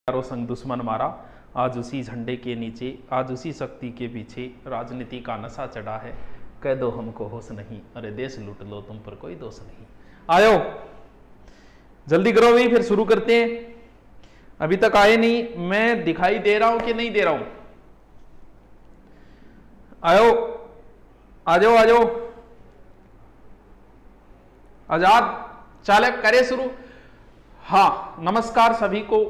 चारों संग दुश्मन मारा, आज उसी झंडे के नीचे, आज उसी शक्ति के पीछे, राजनीति का नशा चढ़ा है, कह दो हमको होश नहीं, अरे देश लूट लो तुम पर कोई दोष नहीं। आयो जल्दी करो भाई, फिर शुरू करते हैं। अभी तक आए नहीं, मैं दिखाई दे रहा हूं कि नहीं दे रहा हूं? आयो, आ जाओ आ जाओ, आजाद चालक करे शुरू। हाँ, नमस्कार सभी को।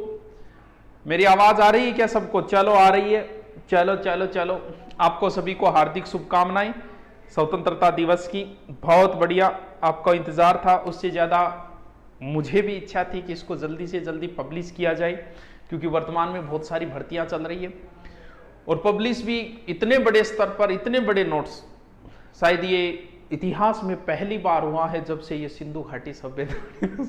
मेरी आवाज आ रही है क्या सबको? चलो आ रही है, चलो चलो चलो। आपको सभी को हार्दिक शुभकामनाएं स्वतंत्रता दिवस की। बहुत बढ़िया, आपका इंतजार था, उससे ज्यादा मुझे भी इच्छा थी कि इसको जल्दी से जल्दी पब्लिश किया जाए, क्योंकि वर्तमान में बहुत सारी भर्तियां चल रही है और पब्लिश भी इतने बड़े स्तर पर, इतने बड़े नोट्स शायद ये इतिहास में पहली बार हुआ है जब से ये सिंधु घाटी सभ्यता।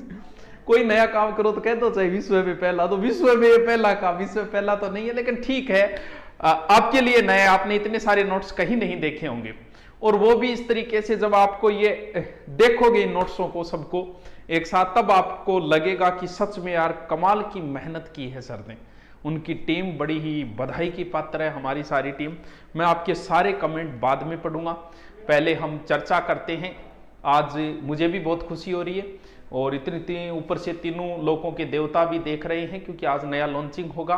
कोई नया काम करो तो कह दो चाहे विश्व में पहला, तो विश्व में ये पहला काम, विश्व में पहला तो नहीं है, लेकिन ठीक है, आपके लिए नया, आपने इतने सारे नोट्स कहीं नहीं देखे होंगे, और वो भी इस तरीके से जब आपको ये देखोगे इन नोट्सों को सबको एक साथ, तब आपको लगेगा कि सच में यार कमाल की मेहनत की है सर ने। उनकी टीम बड़ी ही बधाई की पात्र है, हमारी सारी टीम। मैं आपके सारे कमेंट बाद में पढ़ूंगा, पहले हम चर्चा करते हैं। आज मुझे भी बहुत खुशी हो रही है, और इतनी ऊपर से तीनों लोगों के देवता भी देख रहे हैं, क्योंकि आज नया लॉन्चिंग होगा,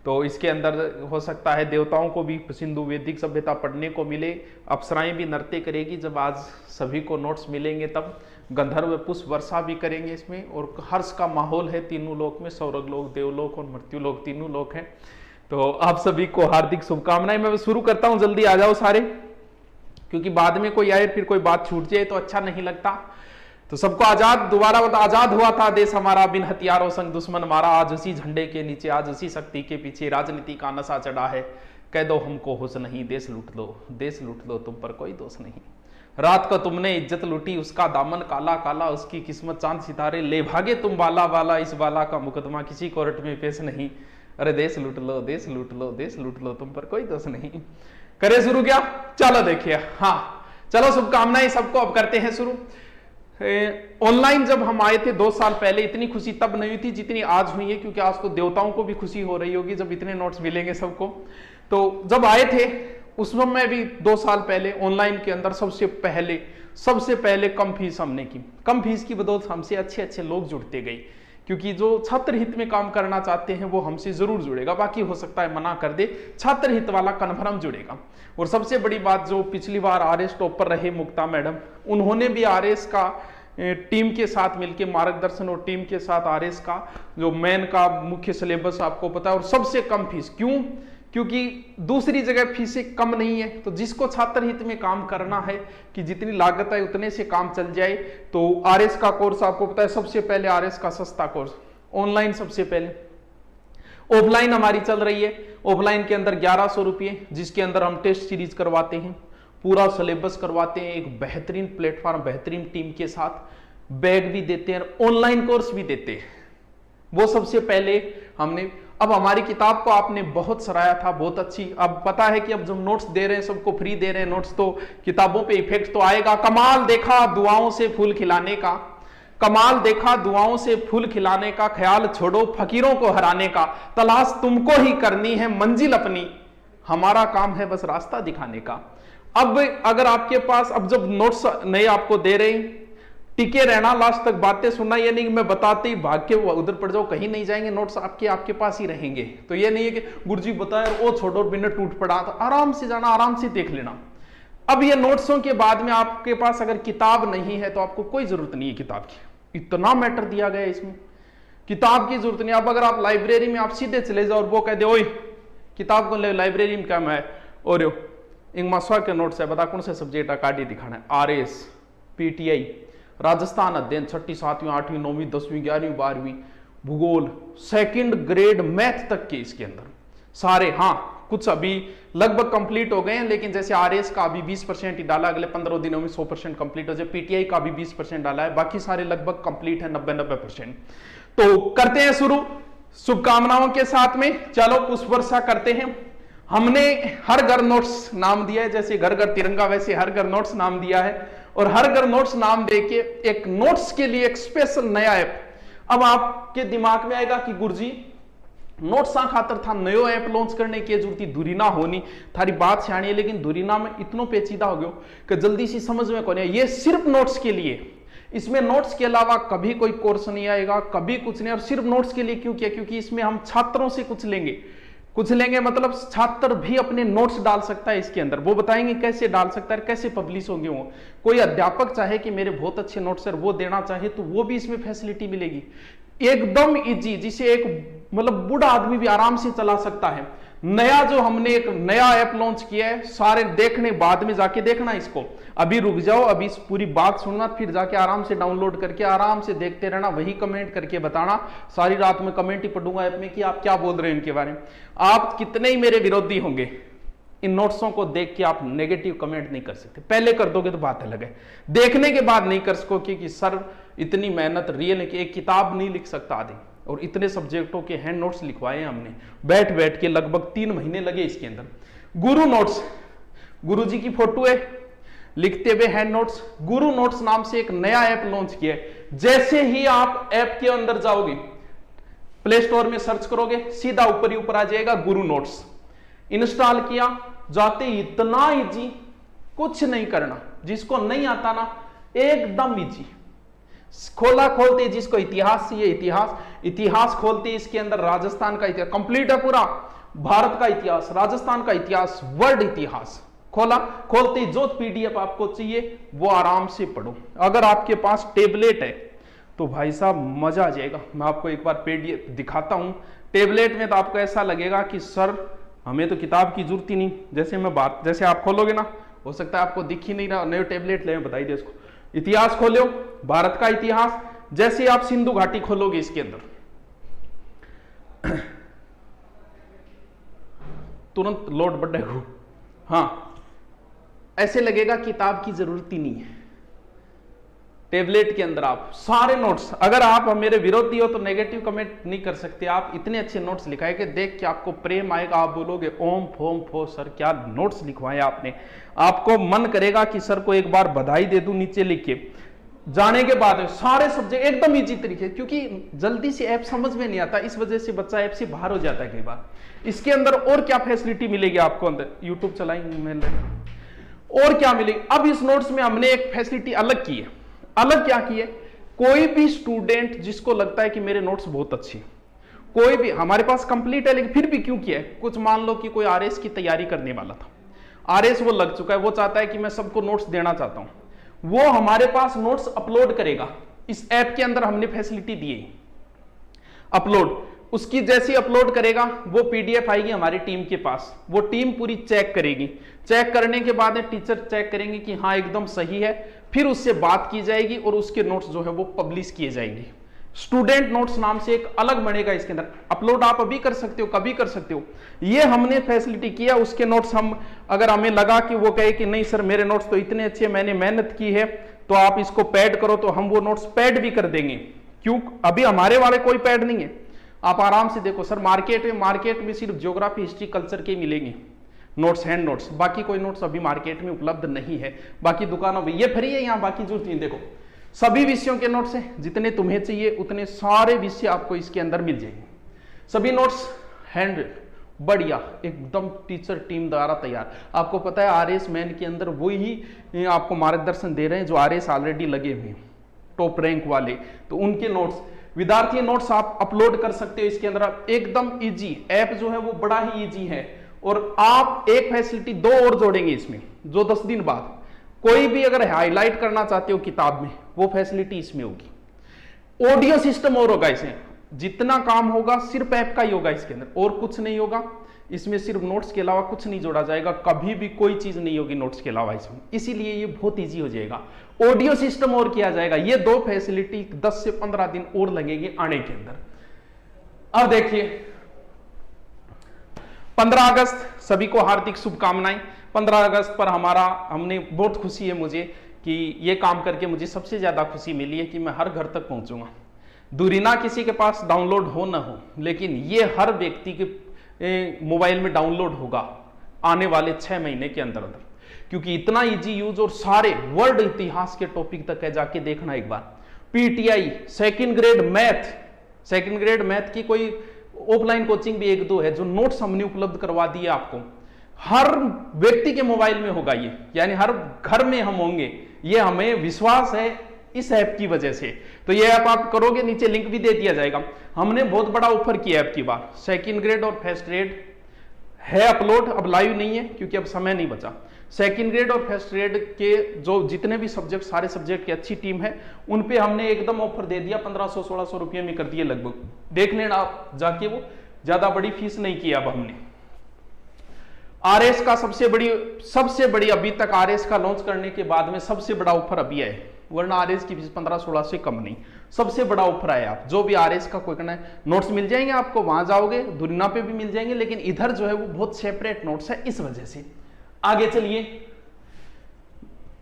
तो इसके अंदर हो सकता है देवताओं को भी सिंधु वैदिक सभ्यता पढ़ने को मिले, अप्सराएं भी नृत्य करेगी। जब आज सभी को नोट्स मिलेंगे तब गंधर्व पुष्प वर्षा भी करेंगे इसमें, और हर्ष का माहौल है तीनों लोक में, स्वर्ग लोक, देवलोक और मृत्यु लोक, तीनों लोक हैं। तो आप सभी को हार्दिक शुभकामनाएं। मैं शुरू करता हूं, जल्दी आ जाओ सारे, क्योंकि बाद में कोई आए फिर कोई बात छूट जाए तो अच्छा नहीं लगता। तो सबको आजाद, दोबारा बता, आजाद हुआ था देश हमारा, बिन हथियारों संग दुश्मन मारा, आज उसी झंडे के नीचे, आज उसी शक्ति के पीछे, राजनीति का नशा चढ़ा है, कह दो हमको होश नहीं, देश लूट लो, देश लूट लो तुम पर कोई दोष नहीं। रात को तुमने इज्जत लूटी, उसका दामन काला काला, उसकी किस्मत चांद सितारे, ले भागे तुम बाला बाला, इस बाला का मुकदमा किसी कोर्ट में पेश नहीं, अरे देश लूट लो, देश लूट लो, देश लूट लो तुम पर कोई दोष नहीं। करे शुरू क्या? चलो देखिए, हाँ चलो, शुभकामनाएं सबको। अब करते हैं शुरू। ऑनलाइन जब हम आए थे 2 साल पहले, इतनी खुशी तब नहीं हुई थी जितनी आज हुई है, क्योंकि आज तो देवताओं को भी खुशी हो रही होगी जब इतने नोट्स मिलेंगे सबको। तो जब आए थे उस समय भी 2 साल पहले ऑनलाइन के अंदर सबसे पहले कम फीस हमने की। कम फीस की बदौलत हमसे अच्छे अच्छे लोग जुड़ते गए, क्योंकि जो छात्र हित में काम करना चाहते हैं वो हमसे जरूर जुड़ेगा, बाकी हो सकता है मना कर दे, छात्र हित वाला कन्फर्म जुड़ेगा। और सबसे बड़ी बात, जो पिछली बार आरएस टॉपर रहे मुक्ता मैडम, उन्होंने भी आरएस का टीम के साथ मिलकर मार्गदर्शन, और टीम के साथ आरएस का जो मेन का मुख्य सिलेबस आपको पता है, और सबसे कम फीस। क्यों? क्योंकि दूसरी जगह फीसें कम नहीं है, तो जिसको छात्र हित में काम करना है कि जितनी लागत है उतने से काम चल जाए, तो आरएस का कोर्स आपको पता है, सबसे पहले आरएस का सस्ता कोर्स ऑनलाइन, सबसे पहले ऑफलाइन हमारी चल रही है। ऑफलाइन के अंदर 1100 रुपये, जिसके अंदर हम टेस्ट सीरीज करवाते हैं, पूरा सिलेबस करवाते हैं, एक बेहतरीन प्लेटफॉर्म, बेहतरीन टीम के साथ, बैग भी देते हैं, ऑनलाइन कोर्स भी देते हैं। वो सबसे पहले हमने। अब हमारी किताब को आपने बहुत सराहा था, बहुत अच्छी। अब पता है कि अब जब नोट्स दे रहे हैं, सबको फ्री दे रहे हैं नोट्स, तो किताबों पे इफेक्ट तो आएगा। कमाल देखा दुआओं से फूल खिलाने का, कमाल देखा दुआओं से फूल खिलाने का, ख्याल छोड़ो फकीरों को हराने का, तलाश तुमको ही करनी है मंजिल अपनी, हमारा काम है बस रास्ता दिखाने का। अब अगर आपके पास, अब जब नोट्स नए आपको दे रहे हैं, टिके रहना, लास्ट तक बातें सुनना, ये नहीं कि मैं बताते ही भाग के उधर पड़ जाओ, कहीं नहीं जाएंगे, नोट्स आपके पास ही रहेंगे। तो ये नहीं है कि गुरुजी बताया वो छोड़ो, बिना टूट पड़ा, तो आराम से जाना, आराम से देख लेना। अब ये नोट्सों के बाद में आपके पास अगर किताब नहीं है तो आपको कोई जरूरत नहीं है किताब की, इतना मैटर दिया गया है इसमें, किताब की जरूरत नहीं। अब अगर आप लाइब्रेरी में आप सीधे चले जाओ और वो कह दे ओए किताब को ले, लाइब्रेरी में क्या है, और इंग्मास्वा के नोट्स है, बता कौन से सब्जेक्ट अकाडी दिखाना है, आरएस, पीटीआई, राजस्थान अध्ययन, 6ठी 7वीं 8वीं 9वीं 10वीं 11वीं 12वीं, भूगोल, 2nd ग्रेड मैथ तक के इसके अंदर सारे। हाँ, कुछ अभी लगभग कंप्लीट हो गए हैं, लेकिन जैसे आरएस का अभी 20% ही डाला, अगले 15 दिनों में 100% कंप्लीट हो जाए। पीटीआई का भी 20% डाला है, बाकी सारे लगभग कंप्लीट है, 90-90%। तो करते हैं शुरू शुभकामनाओं के साथ में। चलो पुष्प वर्षा करते हैं। हमने हर घर नोट्स नाम दिया है, जैसे घर घर तिरंगा वैसे हर घर नोट्स नाम दिया है, और हर घर नोट्स नाम देके एक नोट्स के लिए एक स्पेशल नया ऐप। अब आपके दिमाग में आएगा कि गुरुजी नोट्स आ खातर था नयो ऐप लॉन्च करने की जरूरत दूरी ना होनी, थारी बात सियाणी है, लेकिन दूरी ना में इतनो पेचीदा हो गयो कि जल्दी सी समझ में कौन है। ये सिर्फ नोट्स के लिए, इसमें नोट्स के अलावा कभी कोई कोर्स नहीं आएगा, कभी कुछ नहीं। और सिर्फ नोट्स के लिए क्यों किया? क्योंकि इसमें हम छात्रों से कुछ लेंगे मतलब छात्र भी अपने नोट्स डाल सकता है इसके अंदर। वो बताएंगे कैसे डाल सकता है, कैसे पब्लिश होंगे वो। कोई अध्यापक चाहे कि मेरे बहुत अच्छे नोट्स है वो देना चाहे तो वो भी इसमें फैसिलिटी मिलेगी, एकदम इजी, जिसे एक मतलब बूढ़ा आदमी भी आराम से चला सकता है। नया जो हमने एक नया ऐप लॉन्च किया है, सारे देखने बाद में जाके देखना इसको, अभी रुक जाओ, अभी इस पूरी बात सुनना, फिर जाके आराम से डाउनलोड करके आराम से देखते रहना, वही कमेंट करके बताना। सारी रात में कमेंट ही पढ़ूंगा ऐप में कि आप क्या बोल रहे हैं इनके बारे में। आप कितने ही मेरे विरोधी होंगे, इन नोट्सों को देख के आप नेगेटिव कमेंट नहीं कर सकते। पहले कर दोगे तो बात अलग है, देखने के बाद नहीं कर सकोगे कि सर इतनी मेहनत रियल है कि एक किताब नहीं लिख सकता आदमी, और इतने सब्जेक्टों के हैंड नोट्स लिखवाए हमने बैठ बैठ के, लगभग 3 महीने लगे इसके अंदर। गुरु नोट्स, गुरु जी की फोटो है, लिखते हुए हैंड नोट्स। गुरु नोट्स नाम से एक नया ऐप लॉन्च किया है। जैसे ही आप ऐप के अंदर जाओगे, प्ले स्टोर में सर्च करोगे, सीधा ऊपर ही ऊपर आ जाएगा गुरु नोट्स। इंस्टॉल किया, जाते इतना इजी, कुछ नहीं करना, जिसको नहीं आता ना एकदम इजी। खोला, खोलते जिसको इतिहास चाहिए इतिहास खोलते, इसके अंदर राजस्थान का इतिहास कंप्लीट है, पूरा भारत का इतिहास, राजस्थान का इतिहास, वर्ल्ड इतिहास। खोला, खोलते जो पीडीएफ आपको चाहिए वो आराम से पढ़ो। अगर आपके पास टेबलेट है तो भाई साहब मजा आ जाएगा। मैं आपको एक बार पीडीएफ दिखाता हूं। टेबलेट में तो आपको ऐसा लगेगा कि सर हमें तो किताब की जरूरत ही नहीं। जैसे आप खोलोगे ना, हो सकता है आपको दिख ही नहीं रहा, नए टेबलेट ले बताइए इसको। इतिहास खोलो, भारत का इतिहास, जैसे आप सिंधु घाटी खोलोगे इसके अंदर तुरंत लोड बढ़ेगा। हाँ, ऐसे लगेगा किताब की जरूरत ही नहीं है। टेबलेट के अंदर आप सारे नोट्स, अगर आप मेरे विरोधी हो तो नेगेटिव कमेंट नहीं कर सकते। आप इतने अच्छे नोट्स लिखाए कि देख के आपको प्रेम आएगा, आप बोलोगे ओम फोम फो, सर क्या नोट्स लिखवाए आपने। आपको मन करेगा कि सर को एक बार बधाई दे दूं नीचे लिख के। जाने के बाद सारे सब्जेक्ट एकदम इजी तरीके, क्योंकि जल्दी से ऐप समझ में नहीं आता, इस वजह से बच्चा ऐप से बाहर हो जाता है कई बार। इसके अंदर और क्या फैसिलिटी मिलेगी आपको, अंदर यूट्यूब चलाएंगे और क्या मिलेगी। अब इस नोट्स में हमने एक फैसिलिटी अलग की है। अलग क्या की है, कोई भी स्टूडेंट जिसको लगता है कि मेरे नोट्स बहुत अच्छे, कोई भी, हमारे पास कंप्लीट है लेकिन फिर भी क्यों किया है, कुछ मान लो कि कोई आरएस की तैयारी करने वाला था, आरएस वो लग चुका है, वो चाहता है कि मैं सबको नोट्स देना चाहता हूं, वो हमारे पास नोट्स अपलोड करेगा। इस ऐप के अंदर हमने फैसिलिटी दी है अपलोड। उसकी जैसी अपलोड करेगा वो पीडीएफ आएगी हमारी टीम के पास, वो टीम पूरी चेक करेगी। चेक करने के बाद टीचर चेक करेंगे कि हाँ एकदम सही है, फिर उससे बात की जाएगी और उसके नोट्स जो है वो पब्लिश किए जाएंगे। स्टूडेंट नोट्स नाम से एक अलग बनेगा इसके अंदर, अपलोड आप अभी कर सकते हो, कभी कर सकते हो। ये हमने फैसिलिटी किया। उसके नोट्स हम, अगर हमें लगा कि वो कहे कि नहीं सर मेरे नोट्स तो इतने अच्छे, मैंने मेहनत की है तो आप इसको पैड करो, तो हम वो नोट्स पैड भी कर देंगे। क्यों, अभी हमारे वाले कोई पैड नहीं है, आप आराम से देखो। सर मार्केट में सिर्फ ज्योग्राफी हिस्ट्री कल्चर के मिलेंगे नोट्स, हैंड नोट्स, बाकी कोई नोट्स अभी मार्केट में उपलब्ध नहीं है। बाकी दुकानों में ये फ्री है, यहाँ बाकी जरूरत नहीं। देखो सभी विषयों के नोट्स हैं, जितने तुम्हें चाहिए उतने सारे विषय आपको इसके अंदर मिल जाएंगे। सभी नोट्स हैंड बढ़िया, एकदम टीचर टीम द्वारा तैयार। आपको पता है आरएस मैन के अंदर वही आपको मार्गदर्शन दे रहे हैं जो आरएस ऑलरेडी लगे हुए हैं, टॉप रैंक वाले, तो उनके नोट्स, विद्यार्थी नोट्स आप अपलोड कर सकते हो इसके अंदर। एकदम इजी ऐप जो है वो बड़ा ही इजी है। और आप एक फैसिलिटी दो और जोड़ेंगे इसमें, जो 10 दिन बाद कोई भी अगर हाईलाइट करना चाहते हो किताब में, वो फैसिलिटी इसमें होगी। ऑडियो सिस्टम और होगा इसमें, जितना काम होगा सिर्फ ऐप का ही होगा इसके अंदर, और कुछ नहीं होगा इसमें। सिर्फ नोट्स के अलावा कुछ नहीं जोड़ा जाएगा, कभी भी कोई चीज नहीं होगी नोट्स के अलावा इसमें, इसीलिए ये बहुत इजी हो जाएगा। ऑडियो सिस्टम और किया जाएगा। ये दो फैसिलिटी 10 से 15 दिन और लगेंगे आने के अंदर। अब देखिए 15 अगस्त सभी को हार्दिक शुभकामनाएं। 15 अगस्त पर हमने बहुत खुशी है मुझे कि ये काम करके मुझे सबसे ज्यादा खुशी मिली है कि मैं हर घर तक पहुंचूंगा। दूरी ना किसी के पास डाउनलोड हो ना हो, लेकिन ये हर व्यक्ति के मोबाइल में डाउनलोड होगा आने वाले 6 महीने के अंदर अंदर, क्योंकि इतना इजी यूज और सारे वर्ल्ड इतिहास के टॉपिक तक है, जाके देखना एक बार। पीटीआई सेकंड ग्रेड मैथ की कोई ऑफलाइन कोचिंग भी एक दो है जो नोट्स हमने उपलब्ध करवा दिए आपको, हर व्यक्ति के मोबाइल में होगा ये, यानी हर घर में हम होंगे, ये हमें विश्वास है इस ऐप की वजह से। तो ये ऐप आप करोगे, नीचे लिंक भी दे दिया जाएगा। हमने बहुत बड़ा ऑफर किया ऐप की बार, सेकंड ग्रेड और फर्स्ट ग्रेड है अपलोड, अब लाइव नहीं है क्योंकि अब समय नहीं बचा। सेकंड ग्रेड और फर्स्ट ग्रेड के जो जितने भी सब्जेक्ट, सारे सब्जेक्ट की अच्छी टीम है, उन पे हमने एकदम ऑफर दे दिया, 1500-1600 रुपये में कर दिए लगभग। देख लेना आप जाके, वो ज्यादा बड़ी फीस नहीं की अब हमने। आरएस का सबसे बड़ी अभी तक आरएस का लॉन्च करने के बाद में सबसे बड़ा ऑफर अभी है, वरना आरएस की फीस 15-16 से कम नहीं, सबसे बड़ा ऑफर है। आप जो भी आरएस का कोई करना है, नोट्स मिल जाएंगे आपको, वहां जाओगे दुनिया पे भी मिल जाएंगे, लेकिन इधर जो है वो बहुत सेपरेट नोट्स है, इस वजह से। आगे चलिए,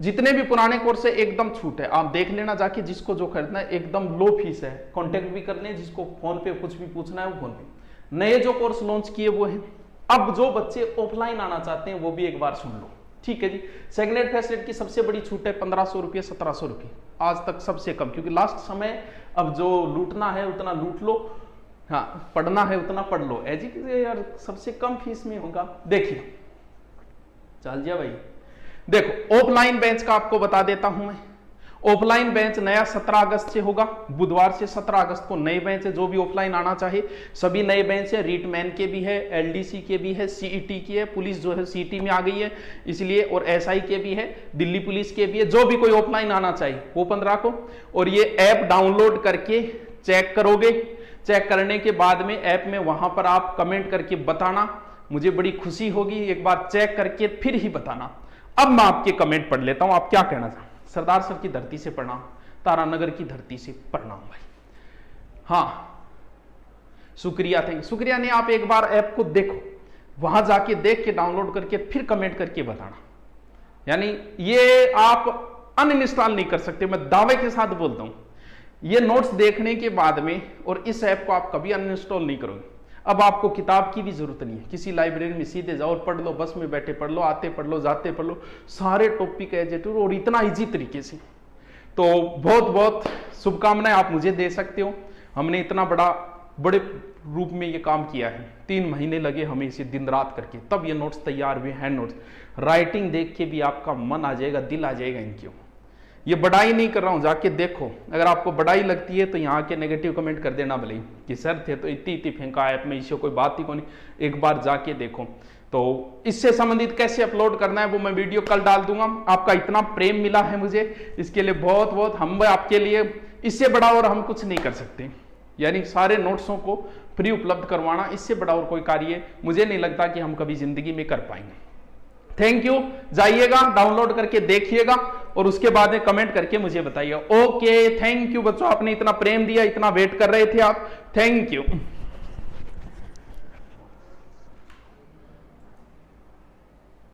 जितने भी पुराने कोर्स है एकदम छूट है, आप देख लेना जाके, जिसको जो खरीदना है एकदम लो फीस है, कॉन्टेक्ट भी कर लें, जिसको फोन पे कुछ भी पूछना है वो फोन पे। नए जो कोर्स लॉन्च किए वो है, अब जो बच्चे ऑफलाइन आना चाहते हैं वो भी एक बार सुन लो, ठीक है जी। सेकंड ग्रेड फर्स्ट ग्रेड की सबसे बड़ी छूट है 1500 रुपये, 1700 रुपये आज तक सबसे कम, क्योंकि लास्ट समय अब जो लूटना है उतना लूट लो, हाँ पढ़ना है उतना पढ़ लो, एजुकेशन यार सबसे कम फीस में होगा। देखिए चल जिया भाई, देखो ऑफलाइन बेंच का आपको बता देता हूं मैं। ऑफलाइन बेंच नया 17 अगस्त से होगा, बुधवार से 17 अगस्त को नए बेंच है। जो भी ऑफलाइन आना चाहे सभी नए बेंच है, रीटमैन के भी है, एलडीसी के भी है, सीईटी की है, पुलिस जो है सीईटी में आ गई है इसलिए, और एसआई के भी है, दिल्ली पुलिस के भी है। जो भी कोई ऑफलाइन आना चाहिए वो 15 को। और ये ऐप डाउनलोड करके चेक करोगे, चेक करने के बाद में ऐप में वहां पर आप कमेंट करके बताना, मुझे बड़ी खुशी होगी, एक बार चेक करके फिर ही बताना। अब मैं आपके कमेंट पढ़ लेता हूं, आप क्या कहना चाहते। सरदार सर की धरती से प्रणाम, तारानगर की धरती से प्रणाम भाई। हाँ शुक्रिया, थैंक शुक्रिया नहीं, आप एक बार ऐप को देखो, वहां जाके देख के डाउनलोड करके फिर कमेंट करके बताना। यानी ये आप अनइंस्टॉल नहीं कर सकते, मैं दावे के साथ बोलता हूं। ये नोट्स देखने के बाद में और इस ऐप को आप कभी अनइंस्टॉल नहीं करोगे। अब आपको किताब की भी जरूरत नहीं है, किसी लाइब्रेरी में सीधे जाओ और पढ़ लो, बस में बैठे पढ़ लो, आते पढ़ लो, जाते पढ़ लो, सारे टॉपिक एजेटिव और इतना इजी तरीके से। तो बहुत बहुत शुभकामनाएं आप मुझे दे सकते हो। हमने इतना बड़े रूप में ये काम किया है, 3 महीने लगे हमें इसे दिन रात करके, तब ये नोट्स तैयार हुए, हैंड नोट्स। राइटिंग देख के भी आपका मन आ जाएगा, दिल आ जाएगा इनकी। ये बड़ाई नहीं कर रहा हूं, जाके देखो। अगर आपको बड़ाई लगती है तो यहाँ के नेगेटिव कमेंट कर देना भले कि सर थे तो इतनी फेंका ऐप में, इससे कोई बात ही को नहीं, एक बार जाके देखो। तो इससे संबंधित कैसे अपलोड करना है वो मैं वीडियो कल डाल दूंगा। आपका इतना प्रेम मिला है मुझे, इसके लिए बहुत बहुत, हम आपके लिए इससे बड़ा और हम कुछ नहीं कर सकते। यानी सारे नोट्सों को फ्री उपलब्ध करवाना, इससे बड़ा और कोई कार्य मुझे नहीं लगता कि हम कभी जिंदगी में कर पाएंगे। थैंक यू, जाइएगा डाउनलोड करके देखिएगा और उसके बाद में कमेंट करके मुझे बताइए। ओके थैंक यू बच्चों, आपने इतना प्रेम दिया, इतना वेट कर रहे थे आप, थैंक यू।